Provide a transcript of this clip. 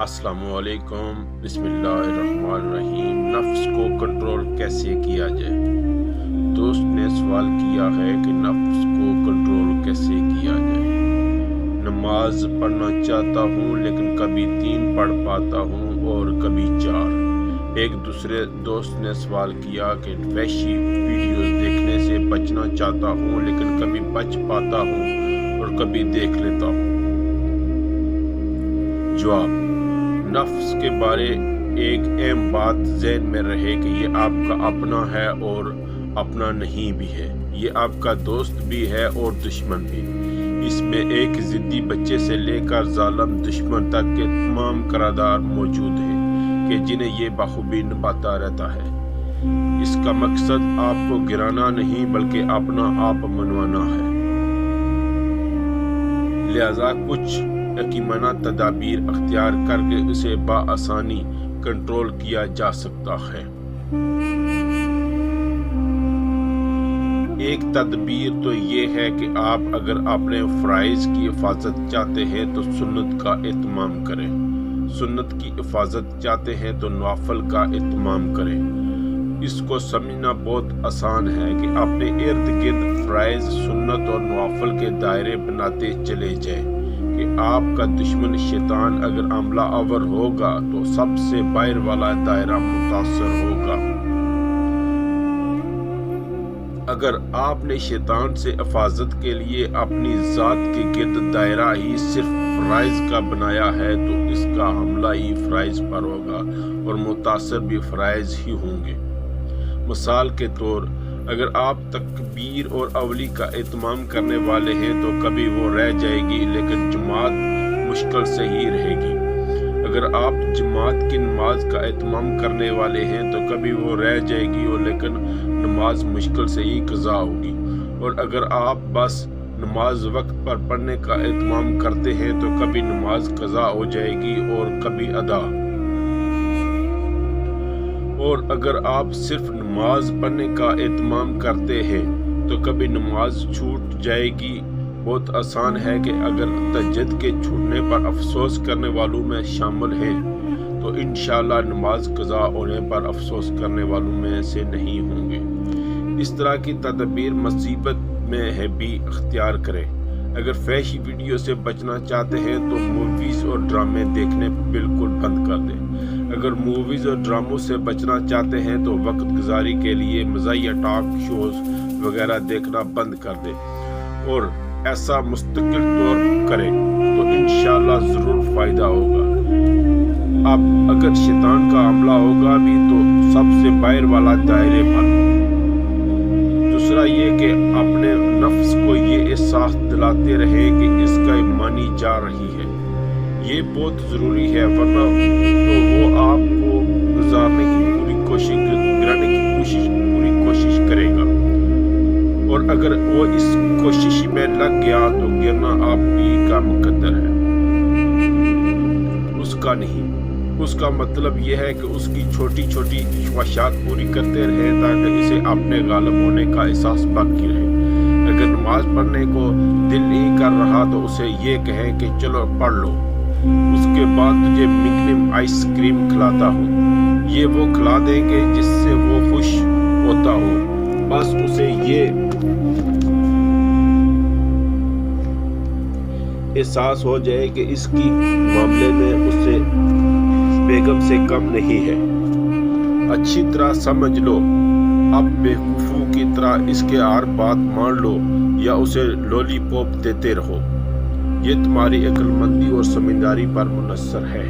السلام علیکم، بسم اللہ الرحمن الرحیم۔ نفس کو کنٹرول کیسے کیا جائے؟ دوست نے سوال کیا ہے کہ نفس کو کنٹرول کیسے کیا جائے۔ نماز پڑھنا چاہتا ہوں لیکن کبھی 3 پڑھ پاتا ہوں اور کبھی 4۔ ایک دوسرے دوست نے سوال کیا کہ وحشی ویڈیوز دیکھنے سے بچنا چاہتا ہوں لیکن کبھی بچ پاتا ہوں اور کبھی دیکھ لیتا ہوں۔ جواب: نفس کے بارے ایک اہم بات ذہن میں رہے کہ یہ آپ کا اپنا ہے اور اپنا نہیں بھی ہے۔ یہ آپ کا دوست بھی ہے اور دشمن بھی۔ اس میں ایک ضدی بچے سے لے کر ظالم دشمن تک کے تمام کردار موجود ہیں کہ جنہیں یہ بخوبی نبھاتا رہتا ہے۔ اس کا مقصد آپ کو گرانا نہیں بلکہ اپنا آپ منوانا ہے۔ لہذا کچھ حکیمانہ تدابیر اختیار کر کے اسے بآسانی کنٹرول کیا جا سکتا ہے۔ ایک تدبیر تو یہ ہے کہ آپ اگر اپنے فرائض کی حفاظت چاہتے ہیں تو سنت کا اہتمام کریں، سنت کی حفاظت چاہتے ہیں تو نوافل کا اہتمام کریں۔ اس کو سمجھنا بہت آسان ہے کہ اپنے ارد گرد فرائض، سنت اور نوافل کے دائرے بناتے چلے جائیں کہ آپ کا دشمن شیطان اگر حملہ آور ہوگا تو سب سے باہر والا دائرہ متاثر ہوگا۔ اگر آپ نے شیطان سے حفاظت کے لیے اپنی ذات کے گرد دائرہ ہی صرف فرائض کا بنایا ہے تو اس کا حملہ ہی فرائض پر ہوگا اور متاثر بھی فرائض ہی ہوں گے۔ مثال کے طور، اگر آپ تکبیر اور اولی کا اہتمام کرنے والے ہیں تو کبھی وہ رہ جائے گی لیکن جماعت مشکل سے ہی رہے گی۔ اگر آپ جماعت کی نماز کا اہتمام کرنے والے ہیں تو کبھی وہ رہ جائے گی اور لیکن نماز مشکل سے ہی قضا ہوگی۔ اور اگر آپ بس نماز وقت پر پڑھنے کا اہتمام کرتے ہیں تو کبھی نماز قضا ہو جائے گی اور کبھی ادا۔ اور اگر آپ صرف نماز پڑھنے کا اہتمام کرتے ہیں تو کبھی نماز چھوٹ جائے گی۔ بہت آسان ہے کہ اگر تہجد کے چھوٹنے پر افسوس کرنے والوں میں شامل ہیں تو انشاءاللہ نماز قضا ہونے پر افسوس کرنے والوں میں سے نہیں ہوں گے۔ اس طرح کی تدابیر مصیبت میں ہے بھی اختیار کریں۔ اگر فحشی ویڈیو سے بچنا چاہتے ہیں تو موویز اور ڈرامے دیکھنے بالکل بند کر دیں۔ اگر موویز اور ڈراموں سے بچنا چاہتے ہیں تو وقت گزاری کے لیے مزاحیہ ٹاک شوز وغیرہ دیکھنا بند کر دیں اور ایسا مستقل طور کریں تو انشاءاللہ ضرور فائدہ ہوگا۔ اب اگر شیطان کا حملہ ہوگا بھی تو سب سے باہر والا دائرے پر۔ دوسرا یہ کہ اپنے نفس کو یہ احساس دلاتے رہیں کہ اس کا مانی جا رہی ہے۔ یہ بہت ضروری ہے ورنہ تو وہ آپ کو گرانے کی پوری کوشش کرے گا اور اگر وہ اس کوشش میں لگ گیا تو گرنا آپ ہی کا مقدر ہے، اس کا نہیں۔ اس کا مطلب یہ ہے کہ اس کی چھوٹی چھوٹی خواہشات پوری کرتے رہے تاکہ اسے اپنے غالب ہونے کا احساس باقی رہے۔ اگر نماز پڑھنے کو دل نہیں کر رہا تو اسے یہ کہیں کہ چلو پڑھ لو، اس کے بعد تجھے مگنم آئس کریم کھلاتا ہوں۔ یہ وہ کھلا دیں گے جس سے وہ خوش ہوتا ہو۔ بس اسے یہ احساس ہو جائے کہ اس کی معاملے میں اسے بیگم سے کم نہیں ہے۔ اچھی طرح سمجھ لو، اب بیوقوفوں کی طرح اس کے ہر بات مان لو یا اسے لولی پاپ دیتے رہو۔ یہ تمہاری عقل مندی اور سمجھداری پر منحصر ہے۔